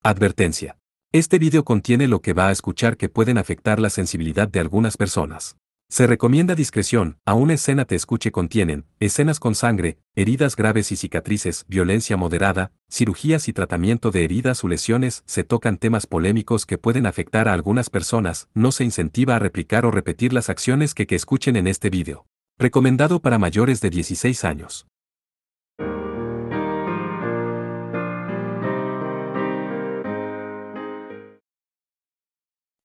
Advertencia. Este video contiene lo que va a escuchar que pueden afectar la sensibilidad de algunas personas. Se recomienda discreción, aún escena te escuche contienen, escenas con sangre, heridas graves y cicatrices, violencia moderada, cirugías y tratamiento de heridas o lesiones, se tocan temas polémicos que pueden afectar a algunas personas, no se incentiva a replicar o repetir las acciones que escuchen en este video. Recomendado para mayores de 16 años.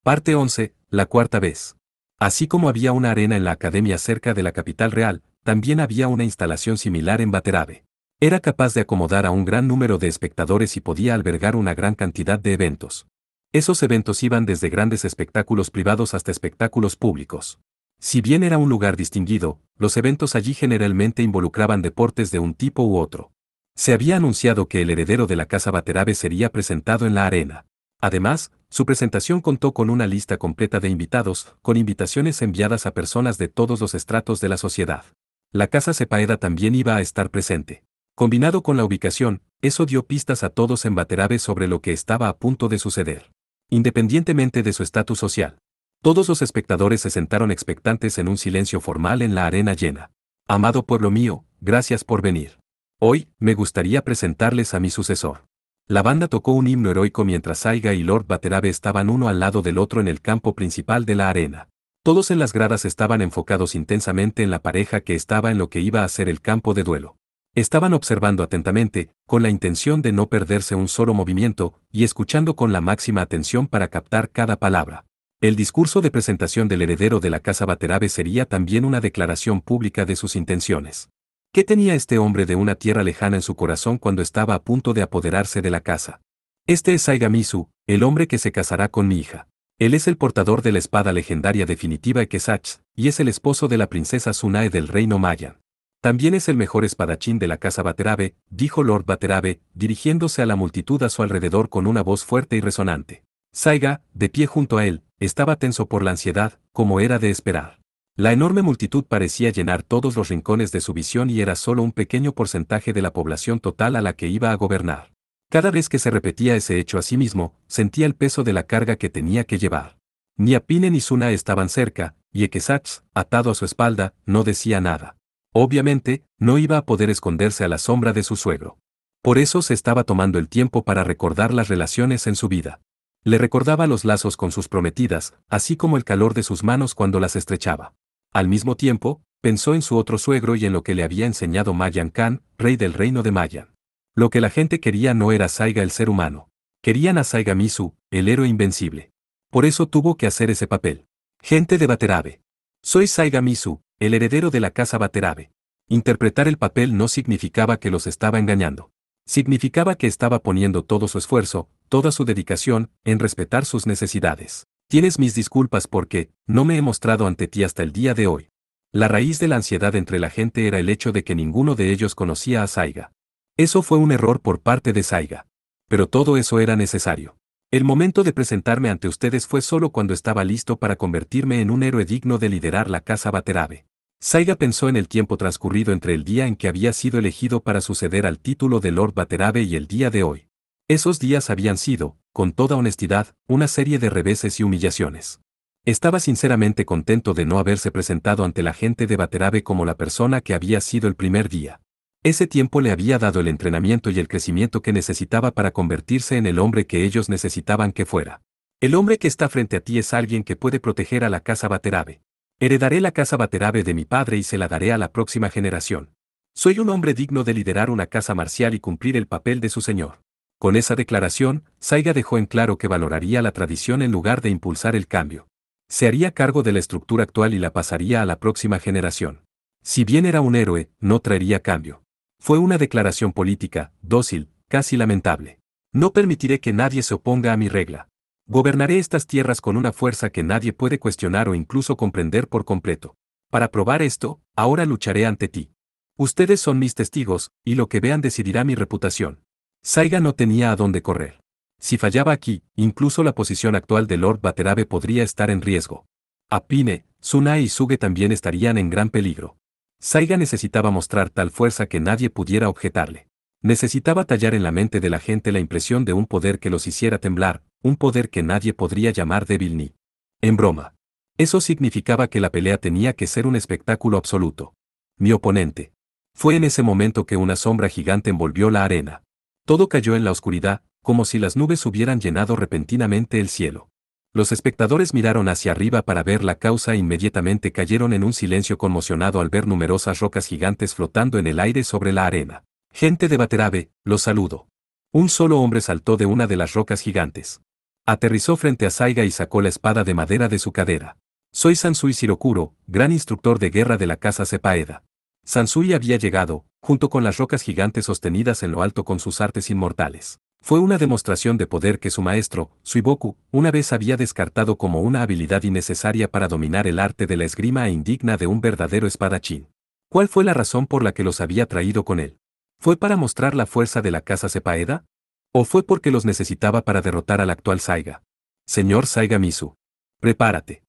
Parte 11, la cuarta vez. Así como había una arena en la academia cerca de la capital real, también había una instalación similar en Baterave. Era capaz de acomodar a un gran número de espectadores y podía albergar una gran cantidad de eventos. Esos eventos iban desde grandes espectáculos privados hasta espectáculos públicos. Si bien era un lugar distinguido, los eventos allí generalmente involucraban deportes de un tipo u otro. Se había anunciado que el heredero de la casa Baterave sería presentado en la arena. Además, su presentación contó con una lista completa de invitados, con invitaciones enviadas a personas de todos los estratos de la sociedad. La casa Cepaeda también iba a estar presente. Combinado con la ubicación, eso dio pistas a todos en Baterave sobre lo que estaba a punto de suceder. Independientemente de su estatus social. Todos los espectadores se sentaron expectantes en un silencio formal en la arena llena. Amado pueblo mío, gracias por venir. Hoy, me gustaría presentarles a mi sucesor. La banda tocó un himno heroico mientras Saiga y Lord Baterave estaban uno al lado del otro en el campo principal de la arena. Todos en las gradas estaban enfocados intensamente en la pareja que estaba en lo que iba a ser el campo de duelo. Estaban observando atentamente, con la intención de no perderse un solo movimiento, y escuchando con la máxima atención para captar cada palabra. El discurso de presentación del heredero de la casa Baterave sería también una declaración pública de sus intenciones. ¿Qué tenía este hombre de una tierra lejana en su corazón cuando estaba a punto de apoderarse de la casa? Este es Saiga Misu, el hombre que se casará con mi hija. Él es el portador de la espada legendaria definitiva Ekesach, y es el esposo de la princesa Tsunae del reino Mayan. También es el mejor espadachín de la casa Baterave, dijo Lord Baterave, dirigiéndose a la multitud a su alrededor con una voz fuerte y resonante. Saiga, de pie junto a él, estaba tenso por la ansiedad, como era de esperar. La enorme multitud parecía llenar todos los rincones de su visión y era solo un pequeño porcentaje de la población total a la que iba a gobernar. Cada vez que se repetía ese hecho a sí mismo, sentía el peso de la carga que tenía que llevar. Ni Apine ni Tsunae estaban cerca, y Ekesach, atado a su espalda, no decía nada. Obviamente, no iba a poder esconderse a la sombra de su suegro. Por eso se estaba tomando el tiempo para recordar las relaciones en su vida. Le recordaba los lazos con sus prometidas, así como el calor de sus manos cuando las estrechaba. Al mismo tiempo, pensó en su otro suegro y en lo que le había enseñado Mayan Khan, rey del reino de Mayan. Lo que la gente quería no era Saiga el ser humano. Querían a Saiga Misu, el héroe invencible. Por eso tuvo que hacer ese papel. Gente de Baterave. Soy Saiga Misu, el heredero de la casa Baterave. Interpretar el papel no significaba que los estaba engañando. Significaba que estaba poniendo todo su esfuerzo, toda su dedicación, en respetar sus necesidades. Tienes mis disculpas porque no me he mostrado ante ti hasta el día de hoy. La raíz de la ansiedad entre la gente era el hecho de que ninguno de ellos conocía a Saiga. Eso fue un error por parte de Saiga. Pero todo eso era necesario. El momento de presentarme ante ustedes fue solo cuando estaba listo para convertirme en un héroe digno de liderar la casa Baterave. Saiga pensó en el tiempo transcurrido entre el día en que había sido elegido para suceder al título de Lord Baterave y el día de hoy. Esos días habían sido, con toda honestidad, una serie de reveses y humillaciones. Estaba sinceramente contento de no haberse presentado ante la gente de Baterave como la persona que había sido el primer día. Ese tiempo le había dado el entrenamiento y el crecimiento que necesitaba para convertirse en el hombre que ellos necesitaban que fuera. El hombre que está frente a ti es alguien que puede proteger a la casa Baterave. Heredaré la casa Baterave de mi padre y se la daré a la próxima generación. Soy un hombre digno de liderar una casa marcial y cumplir el papel de su señor. Con esa declaración, Saiga dejó en claro que valoraría la tradición en lugar de impulsar el cambio. Se haría cargo de la estructura actual y la pasaría a la próxima generación. Si bien era un héroe, no traería cambio. Fue una declaración política, dócil, casi lamentable. No permitiré que nadie se oponga a mi regla. Gobernaré estas tierras con una fuerza que nadie puede cuestionar o incluso comprender por completo. Para probar esto, ahora lucharé ante ti. Ustedes son mis testigos, y lo que vean decidirá mi reputación. Saiga no tenía a dónde correr. Si fallaba aquí, incluso la posición actual de Lord Baterave podría estar en riesgo. Apine, Tsunae y Suge también estarían en gran peligro. Saiga necesitaba mostrar tal fuerza que nadie pudiera objetarle. Necesitaba tallar en la mente de la gente la impresión de un poder que los hiciera temblar, un poder que nadie podría llamar débil ni en broma. Eso significaba que la pelea tenía que ser un espectáculo absoluto. Mi oponente. Fue en ese momento que una sombra gigante envolvió la arena. Todo cayó en la oscuridad, como si las nubes hubieran llenado repentinamente el cielo. Los espectadores miraron hacia arriba para ver la causa e inmediatamente cayeron en un silencio conmocionado al ver numerosas rocas gigantes flotando en el aire sobre la arena. Gente de Watanabe, los saludo. Un solo hombre saltó de una de las rocas gigantes. Aterrizó frente a Saiga y sacó la espada de madera de su cadera. Soy Sansui Shirokuro, gran instructor de guerra de la casa Sepaeda. Sansui había llegado, junto con las rocas gigantes sostenidas en lo alto con sus artes inmortales. Fue una demostración de poder que su maestro, Suiboku, una vez había descartado como una habilidad innecesaria para dominar el arte de la esgrima e indigna de un verdadero espadachín. ¿Cuál fue la razón por la que los había traído con él? ¿Fue para mostrar la fuerza de la casa Sepaeda? ¿O fue porque los necesitaba para derrotar al actual Saiga? Señor Saiga Misu. Prepárate.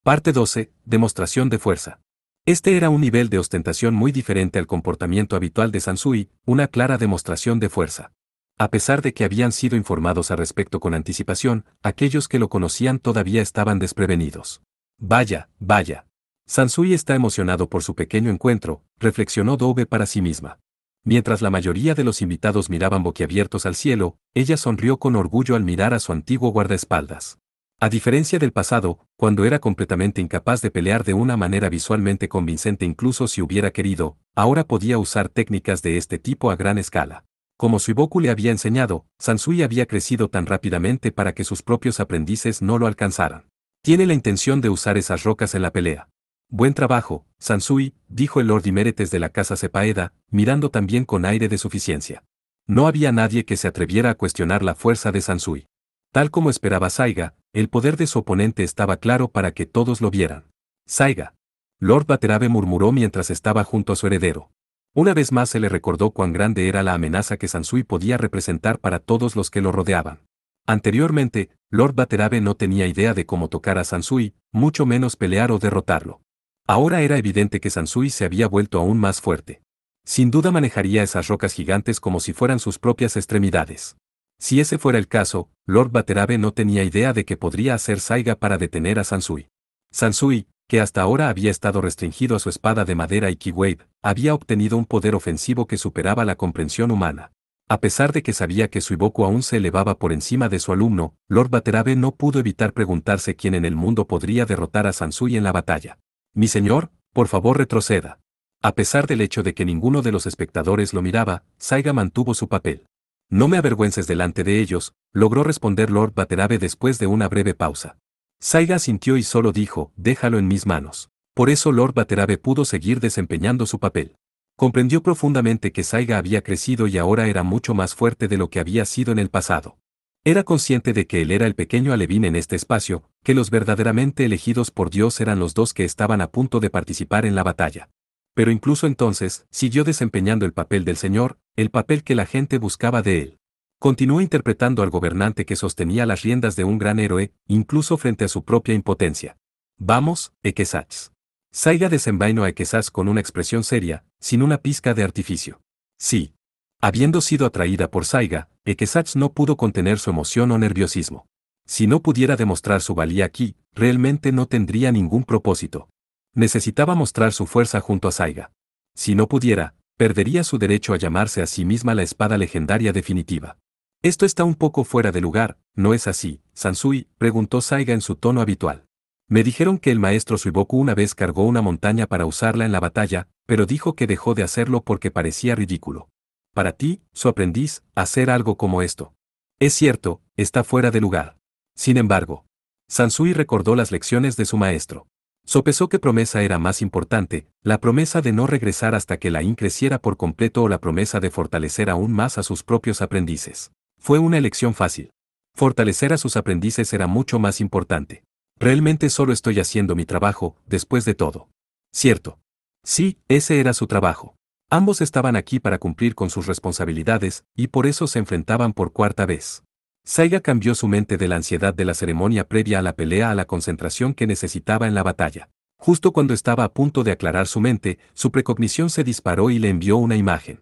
Parte 12. Demostración de fuerza. Este era un nivel de ostentación muy diferente al comportamiento habitual de Sansui, una clara demostración de fuerza. A pesar de que habían sido informados al respecto con anticipación, aquellos que lo conocían todavía estaban desprevenidos. Vaya, vaya. Sansui está emocionado por su pequeño encuentro, reflexionó Doube para sí misma. Mientras la mayoría de los invitados miraban boquiabiertos al cielo, ella sonrió con orgullo al mirar a su antiguo guardaespaldas. A diferencia del pasado, cuando era completamente incapaz de pelear de una manera visualmente convincente incluso si hubiera querido, ahora podía usar técnicas de este tipo a gran escala. Como Suiboku le había enseñado, Sansui había crecido tan rápidamente para que sus propios aprendices no lo alcanzaran. Tiene la intención de usar esas rocas en la pelea. Buen trabajo, Sansui, dijo el Lord Imeretes de la casa Sepaeda, mirando también con aire de suficiencia. No había nadie que se atreviera a cuestionar la fuerza de Sansui. Tal como esperaba Saiga, el poder de su oponente estaba claro para que todos lo vieran. Saiga. Lord Watanabe murmuró mientras estaba junto a su heredero. Una vez más se le recordó cuán grande era la amenaza que Sansui podía representar para todos los que lo rodeaban. Anteriormente, Lord Watanabe no tenía idea de cómo tocar a Sansui, mucho menos pelear o derrotarlo. Ahora era evidente que Sansui se había vuelto aún más fuerte. Sin duda manejaría esas rocas gigantes como si fueran sus propias extremidades. Si ese fuera el caso, Lord Watanabe no tenía idea de qué podría hacer Saiga para detener a Sansui. Sansui, que hasta ahora había estado restringido a su espada de madera y Ki-Wave, había obtenido un poder ofensivo que superaba la comprensión humana. A pesar de que sabía que Suiboku aún se elevaba por encima de su alumno, Lord Watanabe no pudo evitar preguntarse quién en el mundo podría derrotar a Sansui en la batalla. Mi señor, por favor retroceda. A pesar del hecho de que ninguno de los espectadores lo miraba, Saiga mantuvo su papel. No me avergüences delante de ellos, logró responder Lord Watanabe después de una breve pausa. Saiga asintió y solo dijo, déjalo en mis manos. Por eso Lord Watanabe pudo seguir desempeñando su papel. Comprendió profundamente que Saiga había crecido y ahora era mucho más fuerte de lo que había sido en el pasado. Era consciente de que él era el pequeño alevín en este espacio, que los verdaderamente elegidos por Dios eran los dos que estaban a punto de participar en la batalla. Pero incluso entonces, siguió desempeñando el papel del Señor, el papel que la gente buscaba de él. Continuó interpretando al gobernante que sostenía las riendas de un gran héroe, incluso frente a su propia impotencia. Vamos, Equesach. Saiga desenvainó a Equesach con una expresión seria, sin una pizca de artificio. Sí. Habiendo sido atraída por Saiga, Equesach no pudo contener su emoción o nerviosismo. Si no pudiera demostrar su valía aquí, realmente no tendría ningún propósito. Necesitaba mostrar su fuerza junto a Saiga. Si no pudiera, perdería su derecho a llamarse a sí misma la espada legendaria definitiva. Esto está un poco fuera de lugar, ¿no es así, Sansui?, preguntó Saiga en su tono habitual. Me dijeron que el maestro Suiboku una vez cargó una montaña para usarla en la batalla, pero dijo que dejó de hacerlo porque parecía ridículo. Para ti, su aprendiz, hacer algo como esto. Es cierto, está fuera de lugar. Sin embargo, Sansui recordó las lecciones de su maestro. Sopesó qué promesa era más importante, la promesa de no regresar hasta que la In creciera por completo o la promesa de fortalecer aún más a sus propios aprendices. Fue una elección fácil. Fortalecer a sus aprendices era mucho más importante. Realmente solo estoy haciendo mi trabajo, después de todo. ¿Cierto? Sí, ese era su trabajo. Ambos estaban aquí para cumplir con sus responsabilidades, y por eso se enfrentaban por cuarta vez. Saiga cambió su mente de la ansiedad de la ceremonia previa a la pelea a la concentración que necesitaba en la batalla. Justo cuando estaba a punto de aclarar su mente, su precognición se disparó y le envió una imagen.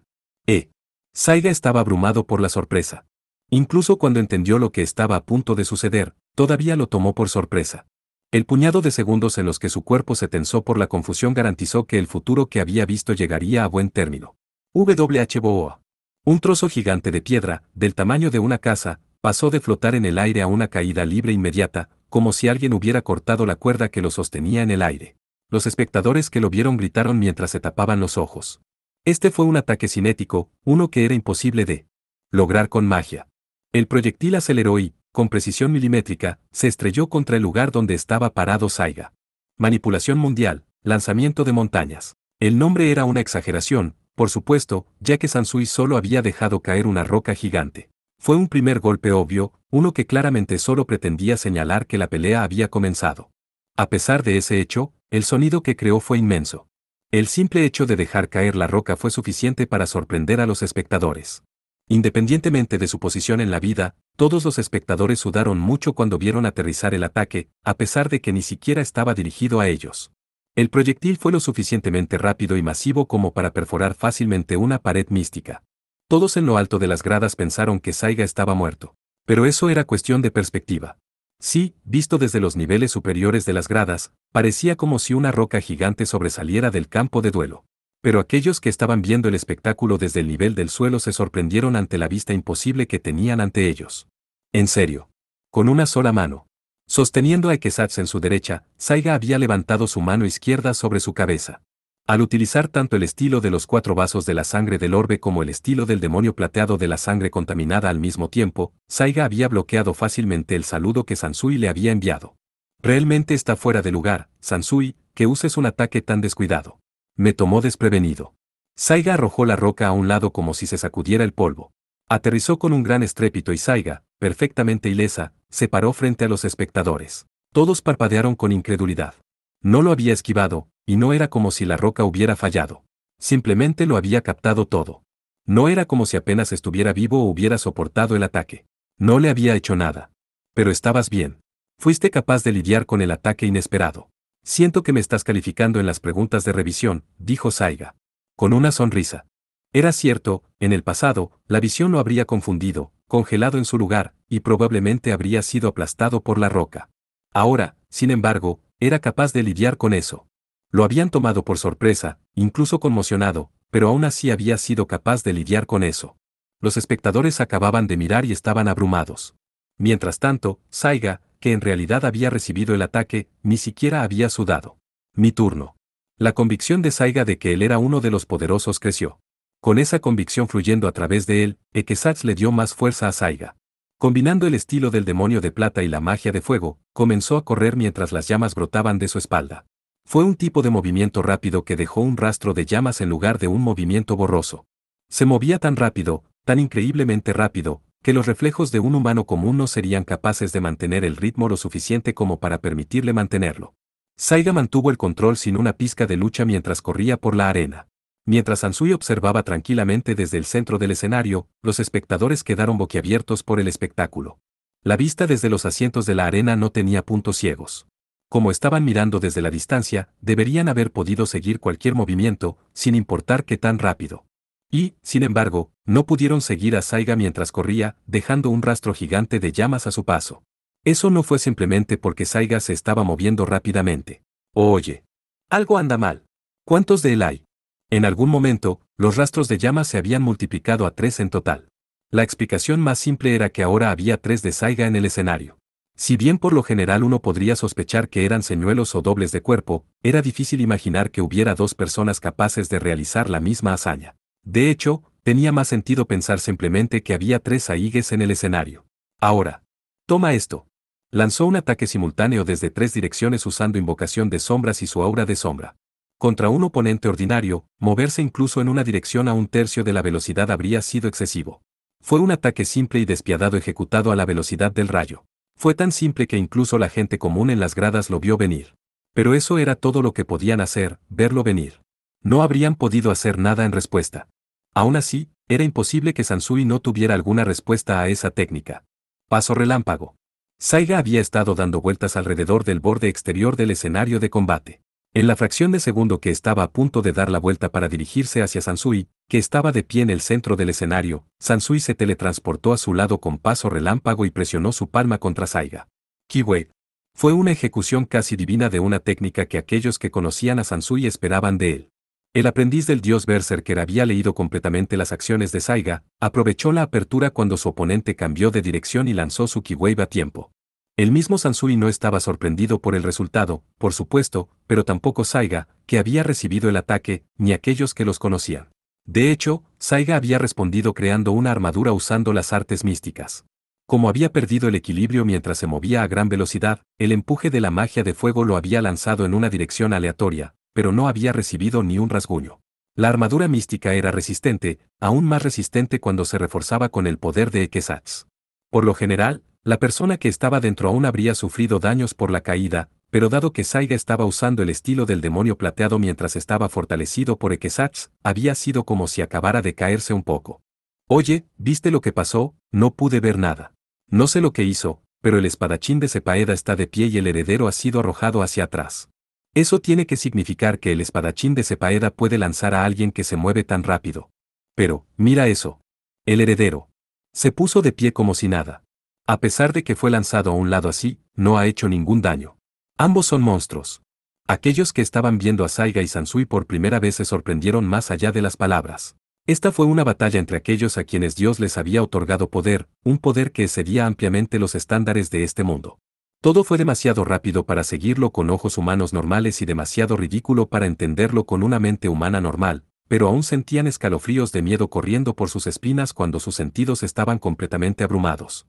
Saiga estaba abrumado por la sorpresa. Incluso cuando entendió lo que estaba a punto de suceder, todavía lo tomó por sorpresa. El puñado de segundos en los que su cuerpo se tensó por la confusión garantizó que el futuro que había visto llegaría a buen término. WHBOA. Un trozo gigante de piedra, del tamaño de una casa, pasó de flotar en el aire a una caída libre inmediata, como si alguien hubiera cortado la cuerda que lo sostenía en el aire. Los espectadores que lo vieron gritaron mientras se tapaban los ojos. Este fue un ataque cinético, uno que era imposible de lograr con magia. El proyectil aceleró y, con precisión milimétrica, se estrelló contra el lugar donde estaba parado Saiga. Manipulación mundial, lanzamiento de montañas. El nombre era una exageración, por supuesto, ya que Sansui solo había dejado caer una roca gigante. Fue un primer golpe obvio, uno que claramente solo pretendía señalar que la pelea había comenzado. A pesar de ese hecho, el sonido que creó fue inmenso. El simple hecho de dejar caer la roca fue suficiente para sorprender a los espectadores. Independientemente de su posición en la vida, todos los espectadores sudaron mucho cuando vieron aterrizar el ataque, a pesar de que ni siquiera estaba dirigido a ellos. El proyectil fue lo suficientemente rápido y masivo como para perforar fácilmente una pared mística. Todos en lo alto de las gradas pensaron que Saiga estaba muerto. Pero eso era cuestión de perspectiva. Sí, visto desde los niveles superiores de las gradas, parecía como si una roca gigante sobresaliera del campo de duelo. Pero aquellos que estaban viendo el espectáculo desde el nivel del suelo se sorprendieron ante la vista imposible que tenían ante ellos. En serio. Con una sola mano. Sosteniendo a Ekezatsu en su derecha, Saiga había levantado su mano izquierda sobre su cabeza. Al utilizar tanto el estilo de los 4 vasos de la sangre del orbe como el estilo del demonio plateado de la sangre contaminada al mismo tiempo, Saiga había bloqueado fácilmente el saludo que Sansui le había enviado. Realmente está fuera de lugar, Sansui, que uses un ataque tan descuidado. Me tomó desprevenido. Saiga arrojó la roca a un lado como si se sacudiera el polvo. Aterrizó con un gran estrépito y Saiga, perfectamente ilesa, se paró frente a los espectadores. Todos parpadearon con incredulidad. No lo había esquivado, y no era como si la roca hubiera fallado. Simplemente lo había captado todo. No era como si apenas estuviera vivo o hubiera soportado el ataque. No le había hecho nada. Pero estabas bien. Fuiste capaz de lidiar con el ataque inesperado. Siento que me estás calificando en las preguntas de revisión, dijo Saiga. Con una sonrisa. Era cierto, en el pasado, la visión lo habría confundido, congelado en su lugar, y probablemente habría sido aplastado por la roca. Ahora, sin embargo, era capaz de lidiar con eso. Lo habían tomado por sorpresa, incluso conmocionado, pero aún así había sido capaz de lidiar con eso. Los espectadores acababan de mirar y estaban abrumados. Mientras tanto, Saiga, que en realidad había recibido el ataque, ni siquiera había sudado. Mi turno. La convicción de Saiga de que él era uno de los poderosos creció. Con esa convicción fluyendo a través de él, Ekezatsu le dio más fuerza a Saiga. Combinando el estilo del demonio de plata y la magia de fuego, comenzó a correr mientras las llamas brotaban de su espalda. Fue un tipo de movimiento rápido que dejó un rastro de llamas en lugar de un movimiento borroso. Se movía tan rápido, tan increíblemente rápido, que los reflejos de un humano común no serían capaces de mantener el ritmo lo suficiente como para permitirle mantenerlo. Saiga mantuvo el control sin una pizca de lucha mientras corría por la arena. Mientras Sansui observaba tranquilamente desde el centro del escenario, los espectadores quedaron boquiabiertos por el espectáculo. La vista desde los asientos de la arena no tenía puntos ciegos. Como estaban mirando desde la distancia, deberían haber podido seguir cualquier movimiento, sin importar qué tan rápido. Y, sin embargo, no pudieron seguir a Saiga mientras corría, dejando un rastro gigante de llamas a su paso. Eso no fue simplemente porque Saiga se estaba moviendo rápidamente. Oye. Algo anda mal. ¿Cuántos de él hay? En algún momento, los rastros de llamas se habían multiplicado a 3 en total. La explicación más simple era que ahora había 3 de Saiga en el escenario. Si bien por lo general uno podría sospechar que eran señuelos o dobles de cuerpo, era difícil imaginar que hubiera 2 personas capaces de realizar la misma hazaña. De hecho, tenía más sentido pensar simplemente que había 3 Saigues en el escenario. Ahora. Toma esto. Lanzó un ataque simultáneo desde 3 direcciones usando invocación de sombras y su aura de sombra. Contra un oponente ordinario, moverse incluso en una dirección a 1/3 de la velocidad habría sido excesivo. Fue un ataque simple y despiadado ejecutado a la velocidad del rayo. Fue tan simple que incluso la gente común en las gradas lo vio venir. Pero eso era todo lo que podían hacer, verlo venir. No habrían podido hacer nada en respuesta. Aún así, era imposible que Sansui no tuviera alguna respuesta a esa técnica. Paso relámpago. Saiga había estado dando vueltas alrededor del borde exterior del escenario de combate. En la fracción de segundo que estaba a punto de dar la vuelta para dirigirse hacia Sansui, que estaba de pie en el centro del escenario, Sansui se teletransportó a su lado con paso relámpago y presionó su palma contra Saiga. Kiwei. Fue una ejecución casi divina de una técnica que aquellos que conocían a Sansui esperaban de él. El aprendiz del dios Berserker había leído completamente las acciones de Saiga, aprovechó la apertura cuando su oponente cambió de dirección y lanzó su Kiwei a tiempo. El mismo Sansui no estaba sorprendido por el resultado, por supuesto, pero tampoco Saiga, que había recibido el ataque, ni aquellos que los conocían. De hecho, Saiga había respondido creando una armadura usando las artes místicas. Como había perdido el equilibrio mientras se movía a gran velocidad, el empuje de la magia de fuego lo había lanzado en una dirección aleatoria, pero no había recibido ni un rasguño. La armadura mística era resistente, aún más resistente cuando se reforzaba con el poder de Equesatz. Por lo general, la persona que estaba dentro aún habría sufrido daños por la caída, pero dado que Saiga estaba usando el estilo del demonio plateado mientras estaba fortalecido por Equesatz, había sido como si acabara de caerse un poco. Oye, ¿viste lo que pasó? No pude ver nada. No sé lo que hizo, pero el espadachín de Sepaeda está de pie y el heredero ha sido arrojado hacia atrás. Eso tiene que significar que el espadachín de Sepaeda puede lanzar a alguien que se mueve tan rápido. Pero, mira eso. El heredero. Se puso de pie como si nada. A pesar de que fue lanzado a un lado así, no ha hecho ningún daño. Ambos son monstruos. Aquellos que estaban viendo a Saiga y Sansui por primera vez se sorprendieron más allá de las palabras. Esta fue una batalla entre aquellos a quienes Dios les había otorgado poder, un poder que excedía ampliamente los estándares de este mundo. Todo fue demasiado rápido para seguirlo con ojos humanos normales y demasiado ridículo para entenderlo con una mente humana normal, pero aún sentían escalofríos de miedo corriendo por sus espinas cuando sus sentidos estaban completamente abrumados.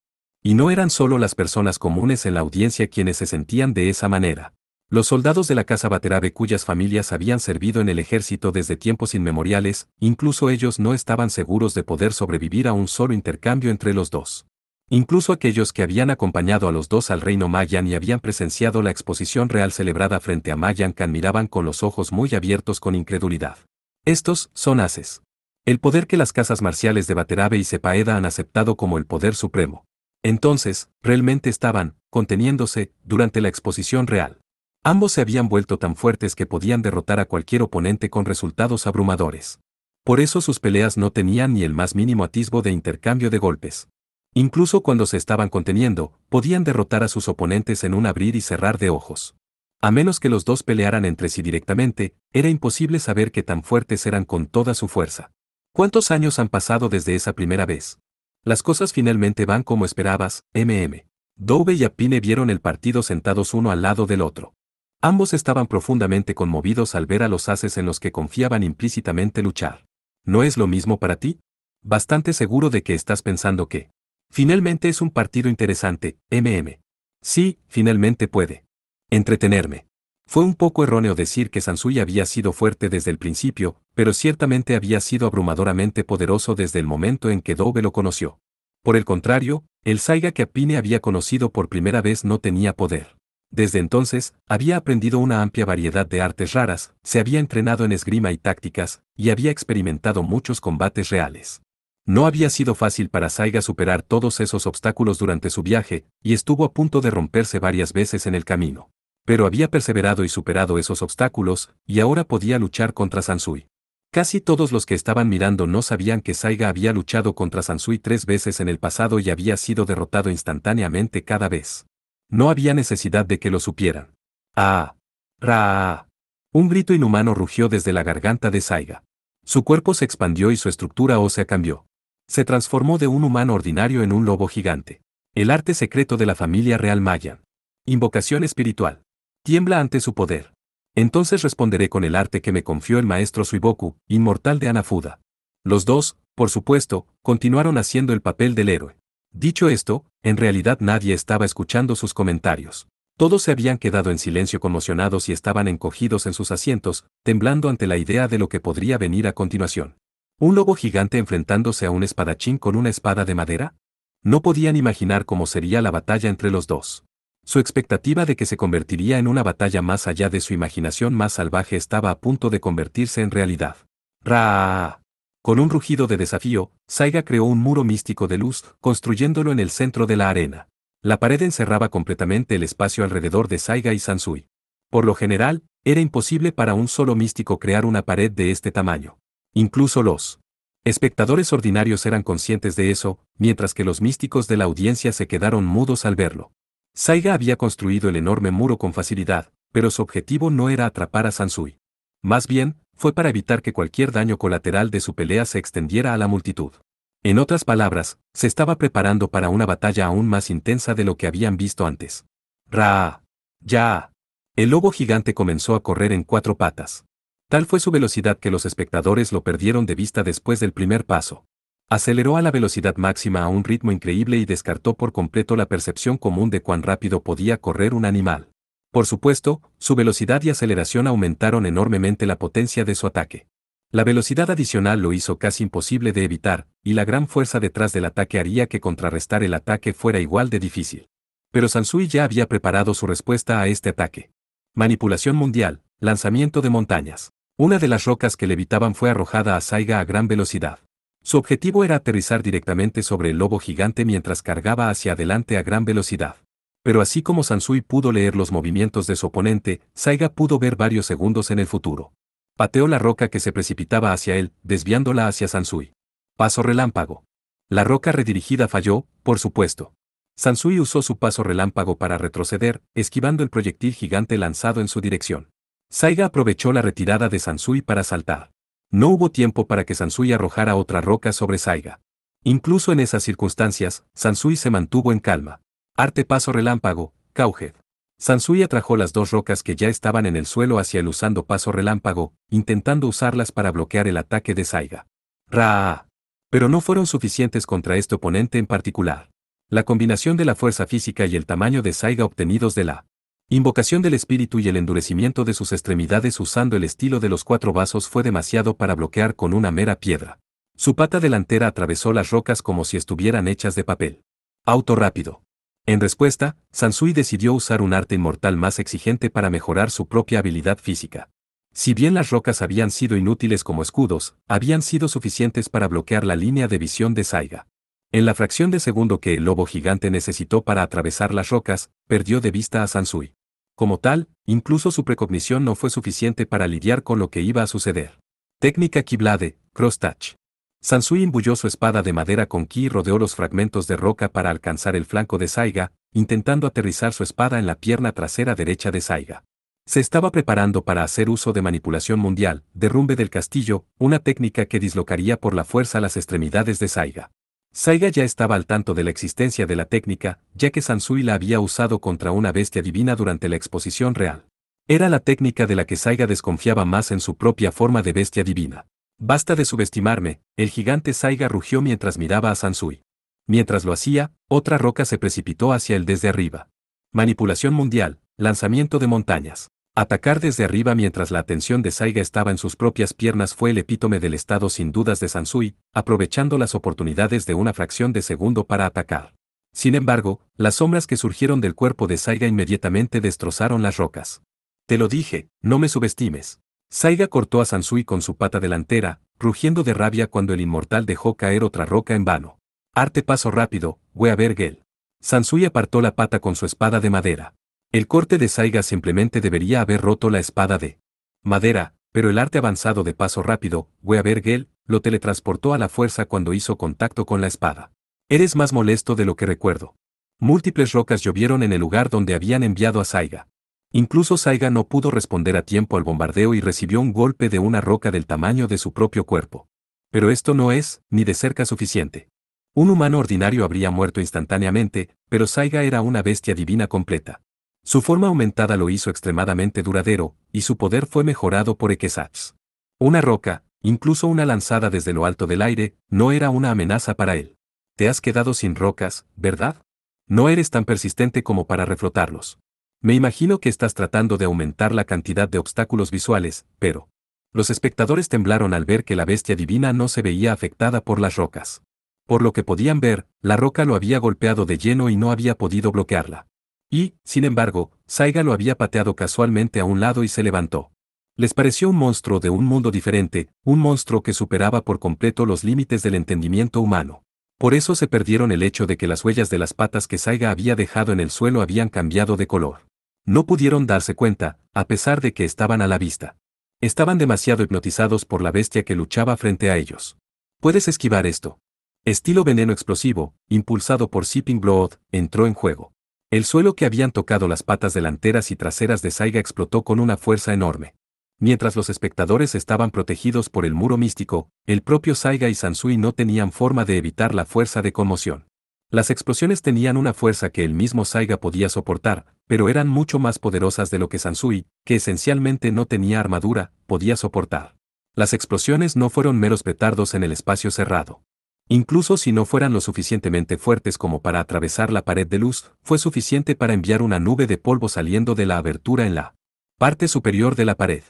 Y no eran solo las personas comunes en la audiencia quienes se sentían de esa manera. Los soldados de la casa Watanabe cuyas familias habían servido en el ejército desde tiempos inmemoriales, incluso ellos no estaban seguros de poder sobrevivir a un solo intercambio entre los dos. Incluso aquellos que habían acompañado a los dos al reino Mayan y habían presenciado la exposición real celebrada frente a Mayan Khan miraban con los ojos muy abiertos con incredulidad. Estos son haces. El poder que las casas marciales de Watanabe y Sepaeda han aceptado como el poder supremo. Entonces, realmente estaban, conteniéndose, durante la exposición real. Ambos se habían vuelto tan fuertes que podían derrotar a cualquier oponente con resultados abrumadores. Por eso sus peleas no tenían ni el más mínimo atisbo de intercambio de golpes. Incluso cuando se estaban conteniendo, podían derrotar a sus oponentes en un abrir y cerrar de ojos. A menos que los dos pelearan entre sí directamente, era imposible saber qué tan fuertes eran con toda su fuerza. ¿Cuántos años han pasado desde esa primera vez? Las cosas finalmente van como esperabas, Dove y Apine vieron el partido sentados uno al lado del otro. Ambos estaban profundamente conmovidos al ver a los haces en los que confiaban implícitamente luchar. ¿No es lo mismo para ti? Bastante seguro de que estás pensando que finalmente es un partido interesante, Sí, finalmente puede entretenerme. Fue un poco erróneo decir que Sansui había sido fuerte desde el principio, pero ciertamente había sido abrumadoramente poderoso desde el momento en que Dove lo conoció. Por el contrario, el Saiga que Apine había conocido por primera vez no tenía poder. Desde entonces, había aprendido una amplia variedad de artes raras, se había entrenado en esgrima y tácticas, y había experimentado muchos combates reales. No había sido fácil para Saiga superar todos esos obstáculos durante su viaje, y estuvo a punto de romperse varias veces en el camino. Pero había perseverado y superado esos obstáculos, y ahora podía luchar contra Sansui. Casi todos los que estaban mirando no sabían que Saiga había luchado contra Sansui 3 veces en el pasado y había sido derrotado instantáneamente cada vez. No había necesidad de que lo supieran. ¡Ah! ¡Ra! Un grito inhumano rugió desde la garganta de Saiga. Su cuerpo se expandió y su estructura ósea cambió. Se transformó de un humano ordinario en un lobo gigante. El arte secreto de la familia real Mayan. Invocación espiritual. Tiembla ante su poder. Entonces responderé con el arte que me confió el maestro Suiboku, inmortal de Hanafuda. Los dos, por supuesto, continuaron haciendo el papel del héroe. Dicho esto, en realidad nadie estaba escuchando sus comentarios. Todos se habían quedado en silencio conmocionados y estaban encogidos en sus asientos, temblando ante la idea de lo que podría venir a continuación. ¿Un lobo gigante enfrentándose a un espadachín con una espada de madera? No podían imaginar cómo sería la batalla entre los dos. Su expectativa de que se convertiría en una batalla más allá de su imaginación más salvaje estaba a punto de convertirse en realidad. ¡Ra! Con un rugido de desafío, Saiga creó un muro místico de luz, construyéndolo en el centro de la arena. La pared encerraba completamente el espacio alrededor de Saiga y Sansui. Por lo general, Era imposible para un solo místico crear una pared de este tamaño. Incluso los espectadores ordinarios eran conscientes de eso, mientras que los místicos de la audiencia se quedaron mudos al verlo. Saiga había construido el enorme muro con facilidad, pero su objetivo no era atrapar a Sansui. Más bien, fue para evitar que cualquier daño colateral de su pelea se extendiera a la multitud. En otras palabras, se estaba preparando para una batalla aún más intensa de lo que habían visto antes. ¡Ra! ¡Ya! El lobo gigante comenzó a correr en 4 patas. Tal fue su velocidad que los espectadores lo perdieron de vista después del primer paso. Aceleró a la velocidad máxima a un ritmo increíble y descartó por completo la percepción común de cuán rápido podía correr un animal. Por supuesto, su velocidad y aceleración aumentaron enormemente la potencia de su ataque. La velocidad adicional lo hizo casi imposible de evitar, y la gran fuerza detrás del ataque haría que contrarrestar el ataque fuera igual de difícil. Pero Sansui ya había preparado su respuesta a este ataque. Manipulación mundial, lanzamiento de montañas. Una de las rocas que levitaban fue arrojada a Saiga a gran velocidad. Su objetivo era aterrizar directamente sobre el lobo gigante mientras cargaba hacia adelante a gran velocidad. Pero así como Sansui pudo leer los movimientos de su oponente, Saiga pudo ver varios segundos en el futuro. Pateó la roca que se precipitaba hacia él, desviándola hacia Sansui. Paso relámpago. La roca redirigida falló, por supuesto. Sansui usó su paso relámpago para retroceder, esquivando el proyectil gigante lanzado en su dirección. Saiga aprovechó la retirada de Sansui para saltar. No hubo tiempo para que Sansui arrojara otra roca sobre Saiga. Incluso en esas circunstancias, Sansui se mantuvo en calma. Arte paso relámpago, Cowhead. Sansui atrajo las 2 rocas que ya estaban en el suelo hacia él usando paso relámpago, intentando usarlas para bloquear el ataque de Saiga. ¡Ra! Pero no fueron suficientes contra este oponente en particular. La combinación de la fuerza física y el tamaño de Saiga obtenidos de la invocación del espíritu y el endurecimiento de sus extremidades usando el estilo de los 4 vasos fue demasiado para bloquear con una mera piedra. Su pata delantera atravesó las rocas como si estuvieran hechas de papel. Auto rápido. En respuesta, Sansui decidió usar un arte inmortal más exigente para mejorar su propia habilidad física. Si bien las rocas habían sido inútiles como escudos, habían sido suficientes para bloquear la línea de visión de Saiga. En la fracción de segundo que el lobo gigante necesitó para atravesar las rocas, perdió de vista a Sansui. Como tal, incluso su precognición no fue suficiente para lidiar con lo que iba a suceder. Técnica Kiblade, Cross Touch. Sansui imbulló su espada de madera con ki y rodeó los fragmentos de roca para alcanzar el flanco de Saiga, intentando aterrizar su espada en la pierna trasera derecha de Saiga. Se estaba preparando para hacer uso de manipulación mundial, derrumbe del castillo, una técnica que dislocaría por la fuerza las extremidades de Saiga. Saiga ya estaba al tanto de la existencia de la técnica, ya que Sansui la había usado contra una bestia divina durante la exposición real. Era la técnica de la que Saiga desconfiaba más en su propia forma de bestia divina. Basta de subestimarme, el gigante Saiga rugió mientras miraba a Sansui. Mientras lo hacía, otra roca se precipitó hacia él desde arriba. Manipulación mundial, lanzamiento de montañas. Atacar desde arriba mientras la atención de Saiga estaba en sus propias piernas fue el epítome del estado sin dudas de Sansui, aprovechando las oportunidades de una fracción de segundo para atacar. Sin embargo, las sombras que surgieron del cuerpo de Saiga inmediatamente destrozaron las rocas. Te lo dije, no me subestimes. Saiga cortó a Sansui con su pata delantera, rugiendo de rabia cuando el inmortal dejó caer otra roca en vano. Arte paso rápido, Weavergel. Sansui apartó la pata con su espada de madera. El corte de Saiga simplemente debería haber roto la espada de madera, pero el arte avanzado de paso rápido, Weavergel, lo teletransportó a la fuerza cuando hizo contacto con la espada. Eres más molesto de lo que recuerdo. Múltiples rocas llovieron en el lugar donde habían enviado a Saiga. Incluso Saiga no pudo responder a tiempo al bombardeo y recibió un golpe de una roca del tamaño de su propio cuerpo. Pero esto no es, ni de cerca suficiente. Un humano ordinario habría muerto instantáneamente, pero Saiga era una bestia divina completa. Su forma aumentada lo hizo extremadamente duradero, y su poder fue mejorado por Equesach. Una roca, incluso una lanzada desde lo alto del aire, no era una amenaza para él. Te has quedado sin rocas, ¿verdad? No eres tan persistente como para reflotarlos. Me imagino que estás tratando de aumentar la cantidad de obstáculos visuales, pero... Los espectadores temblaron al ver que la bestia divina no se veía afectada por las rocas. Por lo que podían ver, la roca lo había golpeado de lleno y no había podido bloquearla. Y, sin embargo, Saiga lo había pateado casualmente a un lado y se levantó. Les pareció un monstruo de un mundo diferente, un monstruo que superaba por completo los límites del entendimiento humano. Por eso se perdieron el hecho de que las huellas de las patas que Saiga había dejado en el suelo habían cambiado de color. No pudieron darse cuenta, a pesar de que estaban a la vista. Estaban demasiado hipnotizados por la bestia que luchaba frente a ellos. ¿Puedes esquivar esto? Estilo veneno explosivo, impulsado por Seeping Blood, entró en juego. El suelo que habían tocado las patas delanteras y traseras de Saiga explotó con una fuerza enorme. Mientras los espectadores estaban protegidos por el muro místico, el propio Saiga y Sansui no tenían forma de evitar la fuerza de conmoción. Las explosiones tenían una fuerza que el mismo Saiga podía soportar, pero eran mucho más poderosas de lo que Sansui, que esencialmente no tenía armadura, podía soportar. Las explosiones no fueron meros petardos en el espacio cerrado. Incluso si no fueran lo suficientemente fuertes como para atravesar la pared de luz, fue suficiente para enviar una nube de polvo saliendo de la abertura en la parte superior de la pared.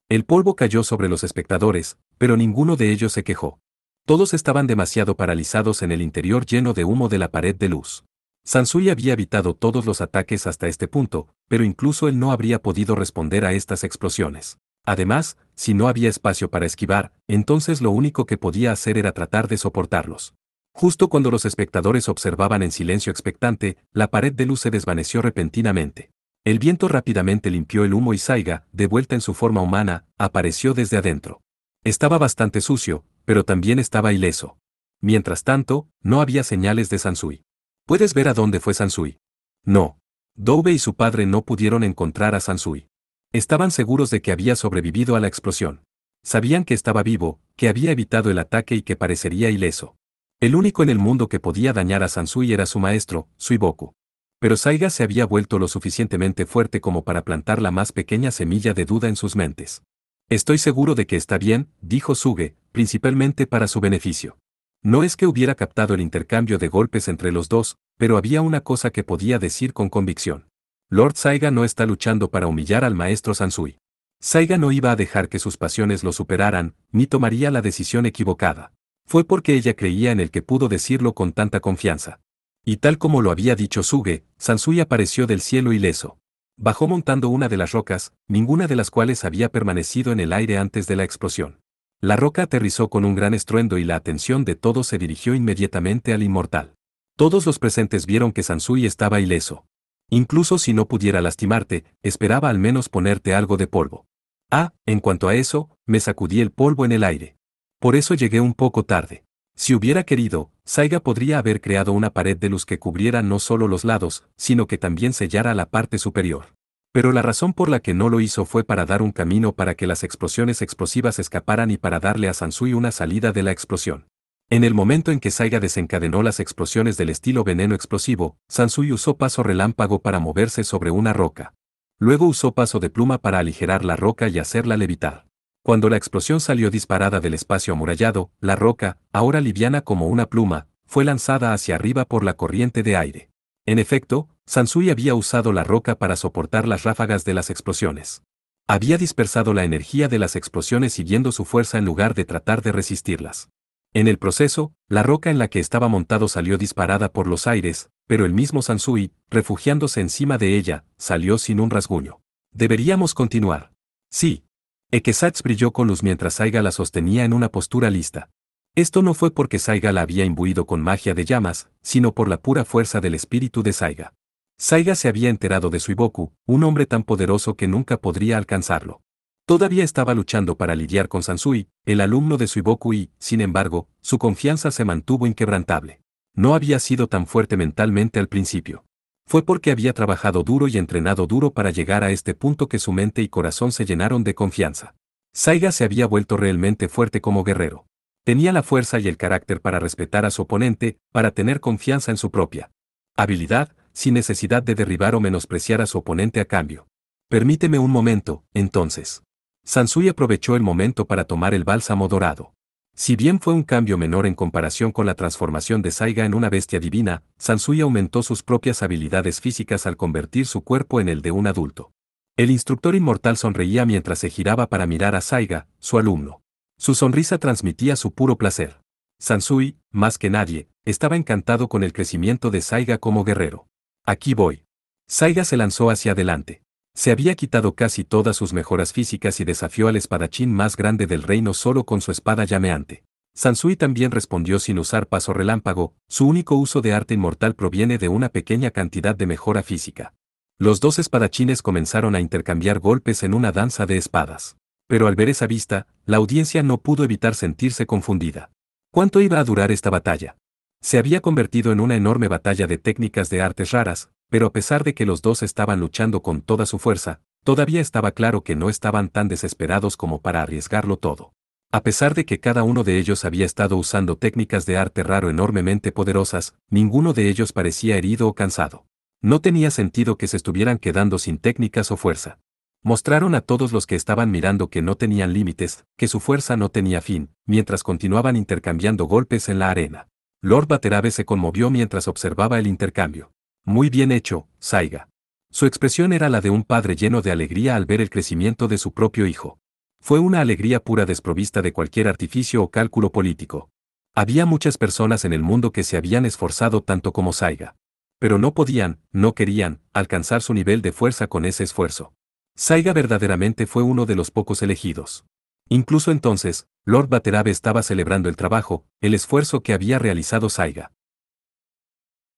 El polvo cayó sobre los espectadores, pero ninguno de ellos se quejó. Todos estaban demasiado paralizados en el interior lleno de humo de la pared de luz. Sansui había evitado todos los ataques hasta este punto, pero incluso él no habría podido responder a estas explosiones. Además, si no había espacio para esquivar, entonces lo único que podía hacer era tratar de soportarlos. Justo cuando los espectadores observaban en silencio expectante, la pared de luz se desvaneció repentinamente. El viento rápidamente limpió el humo y Saiga, de vuelta en su forma humana, apareció desde adentro. Estaba bastante sucio, pero también estaba ileso. Mientras tanto, no había señales de Sansui. ¿Puedes ver a dónde fue Sansui? No. Doube y su padre no pudieron encontrar a Sansui. Estaban seguros de que había sobrevivido a la explosión. Sabían que estaba vivo, que había evitado el ataque y que parecería ileso. El único en el mundo que podía dañar a Sansui era su maestro, Suiboku. Pero Saiga se había vuelto lo suficientemente fuerte como para plantar la más pequeña semilla de duda en sus mentes. Estoy seguro de que está bien, dijo Suge, principalmente para su beneficio. No es que hubiera captado el intercambio de golpes entre los dos, pero había una cosa que podía decir con convicción. Lord Saiga no está luchando para humillar al maestro Sansui. Saiga no iba a dejar que sus pasiones lo superaran, ni tomaría la decisión equivocada. Fue porque ella creía en el que pudo decirlo con tanta confianza. Y tal como lo había dicho Suge, Sansui apareció del cielo ileso. Bajó montando una de las rocas, ninguna de las cuales había permanecido en el aire antes de la explosión. La roca aterrizó con un gran estruendo y la atención de todos se dirigió inmediatamente al inmortal. Todos los presentes vieron que Sansui estaba ileso. Incluso si no pudiera lastimarte, esperaba al menos ponerte algo de polvo. Ah, en cuanto a eso, me sacudí el polvo en el aire. Por eso llegué un poco tarde. Si hubiera querido, Saiga podría haber creado una pared de luz que cubriera no solo los lados, sino que también sellara la parte superior. Pero la razón por la que no lo hizo fue para dar un camino para que las explosiones explosivas escaparan y para darle a Sansui una salida de la explosión. En el momento en que Saiga desencadenó las explosiones del estilo veneno explosivo, Sansui usó paso relámpago para moverse sobre una roca. Luego usó paso de pluma para aligerar la roca y hacerla levitar. Cuando la explosión salió disparada del espacio amurallado, la roca, ahora liviana como una pluma, fue lanzada hacia arriba por la corriente de aire. En efecto, Sansui había usado la roca para soportar las ráfagas de las explosiones. Había dispersado la energía de las explosiones siguiendo su fuerza en lugar de tratar de resistirlas. En el proceso, la roca en la que estaba montado salió disparada por los aires, pero el mismo Sansui, refugiándose encima de ella, salió sin un rasguño. ¿Deberíamos continuar? Sí. Equesats brilló con luz mientras Saiga la sostenía en una postura lista. Esto no fue porque Saiga la había imbuido con magia de llamas, sino por la pura fuerza del espíritu de Saiga. Saiga se había enterado de Suiboku, un hombre tan poderoso que nunca podría alcanzarlo. Todavía estaba luchando para lidiar con Sansui, el alumno de Suiboku y, sin embargo, su confianza se mantuvo inquebrantable. No había sido tan fuerte mentalmente al principio. Fue porque había trabajado duro y entrenado duro para llegar a este punto que su mente y corazón se llenaron de confianza. Saiga se había vuelto realmente fuerte como guerrero. Tenía la fuerza y el carácter para respetar a su oponente, para tener confianza en su propia habilidad, sin necesidad de derribar o menospreciar a su oponente a cambio. Permíteme un momento, entonces. Sansui aprovechó el momento para tomar el bálsamo dorado. Si bien fue un cambio menor en comparación con la transformación de Saiga en una bestia divina, Sansui aumentó sus propias habilidades físicas al convertir su cuerpo en el de un adulto. El instructor inmortal sonreía mientras se giraba para mirar a Saiga, su alumno. Su sonrisa transmitía su puro placer. Sansui, más que nadie, estaba encantado con el crecimiento de Saiga como guerrero. Aquí voy. Saiga se lanzó hacia adelante. Se había quitado casi todas sus mejoras físicas y desafió al espadachín más grande del reino solo con su espada llameante. Sansui también respondió sin usar paso relámpago, su único uso de arte inmortal proviene de una pequeña cantidad de mejora física. Los dos espadachines comenzaron a intercambiar golpes en una danza de espadas. Pero al ver esa vista, la audiencia no pudo evitar sentirse confundida. ¿Cuánto iba a durar esta batalla? Se había convertido en una enorme batalla de técnicas de artes raras, pero a pesar de que los dos estaban luchando con toda su fuerza, todavía estaba claro que no estaban tan desesperados como para arriesgarlo todo. A pesar de que cada uno de ellos había estado usando técnicas de arte raro enormemente poderosas, ninguno de ellos parecía herido o cansado. No tenía sentido que se estuvieran quedando sin técnicas o fuerza. Mostraron a todos los que estaban mirando que no tenían límites, que su fuerza no tenía fin, mientras continuaban intercambiando golpes en la arena. Lord Baterabe se conmovió mientras observaba el intercambio. Muy bien hecho, Saiga. Su expresión era la de un padre lleno de alegría al ver el crecimiento de su propio hijo. Fue una alegría pura desprovista de cualquier artificio o cálculo político. Había muchas personas en el mundo que se habían esforzado tanto como Saiga. Pero no podían, no querían, alcanzar su nivel de fuerza con ese esfuerzo. Saiga verdaderamente fue uno de los pocos elegidos. Incluso entonces, Lord Baterabe estaba celebrando el trabajo, el esfuerzo que había realizado Saiga.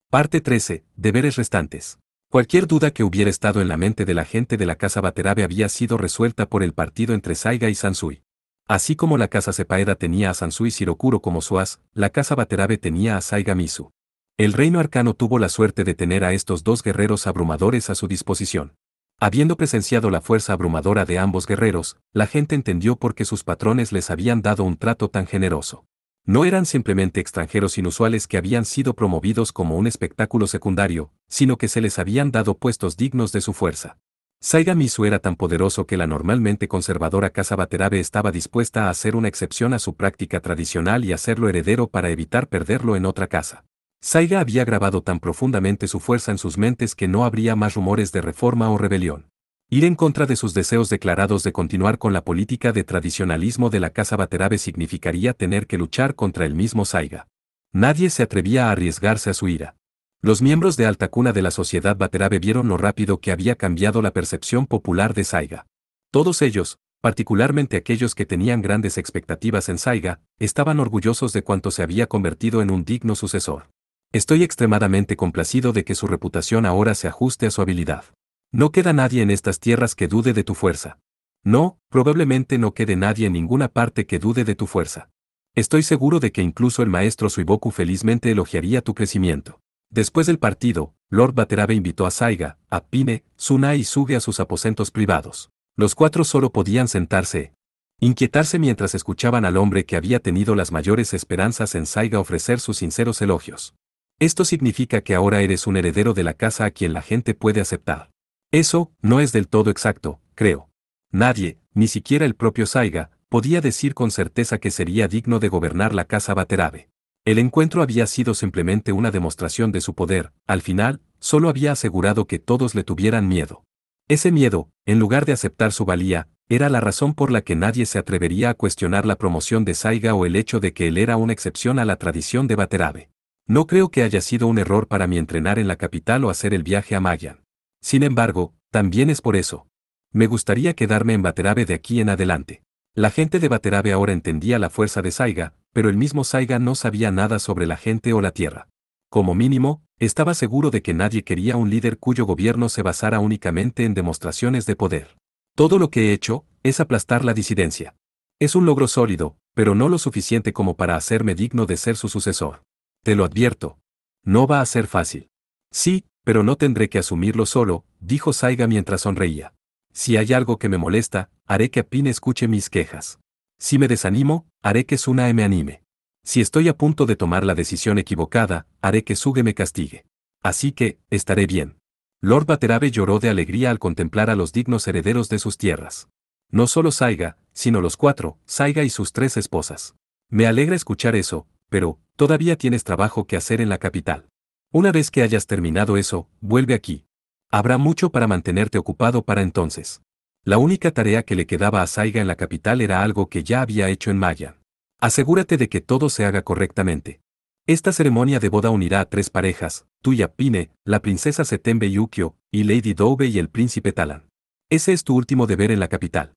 Parte 13. Deberes restantes. Cualquier duda que hubiera estado en la mente de la gente de la casa Baterabe había sido resuelta por el partido entre Saiga y Sansui. Así como la casa Sepaeda tenía a Sansui Shirokuro como su as, la casa Baterabe tenía a Saiga Misu. El reino arcano tuvo la suerte de tener a estos dos guerreros abrumadores a su disposición. Habiendo presenciado la fuerza abrumadora de ambos guerreros, la gente entendió por qué sus patrones les habían dado un trato tan generoso. No eran simplemente extranjeros inusuales que habían sido promovidos como un espectáculo secundario, sino que se les habían dado puestos dignos de su fuerza. Saiga Misu era tan poderoso que la normalmente conservadora casa Baterabe estaba dispuesta a hacer una excepción a su práctica tradicional y hacerlo heredero para evitar perderlo en otra casa. Saiga había grabado tan profundamente su fuerza en sus mentes que no habría más rumores de reforma o rebelión. Ir en contra de sus deseos declarados de continuar con la política de tradicionalismo de la casa Baterabe significaría tener que luchar contra el mismo Saiga. Nadie se atrevía a arriesgarse a su ira. Los miembros de alta cuna de la sociedad Baterabe vieron lo rápido que había cambiado la percepción popular de Saiga. Todos ellos, particularmente aquellos que tenían grandes expectativas en Saiga, estaban orgullosos de cuánto se había convertido en un digno sucesor. Estoy extremadamente complacido de que su reputación ahora se ajuste a su habilidad. No queda nadie en estas tierras que dude de tu fuerza. No, probablemente no quede nadie en ninguna parte que dude de tu fuerza. Estoy seguro de que incluso el maestro Suiboku felizmente elogiaría tu crecimiento. Después del partido, Lord Baterabe invitó a Saiga, a Pine, Tsunade y Suge a sus aposentos privados. Los cuatro solo podían sentarse, inquietarse mientras escuchaban al hombre que había tenido las mayores esperanzas en Saiga ofrecer sus sinceros elogios. Esto significa que ahora eres un heredero de la casa a quien la gente puede aceptar. Eso no es del todo exacto, creo. Nadie, ni siquiera el propio Saiga, podía decir con certeza que sería digno de gobernar la casa Baterabe. El encuentro había sido simplemente una demostración de su poder, al final, solo había asegurado que todos le tuvieran miedo. Ese miedo, en lugar de aceptar su valía, era la razón por la que nadie se atrevería a cuestionar la promoción de Saiga o el hecho de que él era una excepción a la tradición de Baterabe. No creo que haya sido un error para mí entrenar en la capital o hacer el viaje a Mayan. Sin embargo, también es por eso. Me gustaría quedarme en Baterabe de aquí en adelante. La gente de Baterabe ahora entendía la fuerza de Saiga, pero el mismo Saiga no sabía nada sobre la gente o la tierra. Como mínimo, estaba seguro de que nadie quería un líder cuyo gobierno se basara únicamente en demostraciones de poder. Todo lo que he hecho es aplastar la disidencia. Es un logro sólido, pero no lo suficiente como para hacerme digno de ser su sucesor. Te lo advierto. No va a ser fácil. Sí, pero no tendré que asumirlo solo, dijo Saiga mientras sonreía. Si hay algo que me molesta, haré que Pine escuche mis quejas. Si me desanimo, haré que Tsunade me anime. Si estoy a punto de tomar la decisión equivocada, haré que Suge me castigue. Así que, estaré bien. Lord Baterabe lloró de alegría al contemplar a los dignos herederos de sus tierras. No solo Saiga, sino los cuatro, Saiga y sus 3 esposas. Me alegra escuchar eso, pero, todavía tienes trabajo que hacer en la capital. Una vez que hayas terminado eso, vuelve aquí. Habrá mucho para mantenerte ocupado para entonces. La única tarea que le quedaba a Saiga en la capital era algo que ya había hecho en Mayan. Asegúrate de que todo se haga correctamente. Esta ceremonia de boda unirá a 3 parejas, tú y a Pine, la princesa Setembe Yukio, y Lady Doube y el príncipe Talan. Ese es tu último deber en la capital.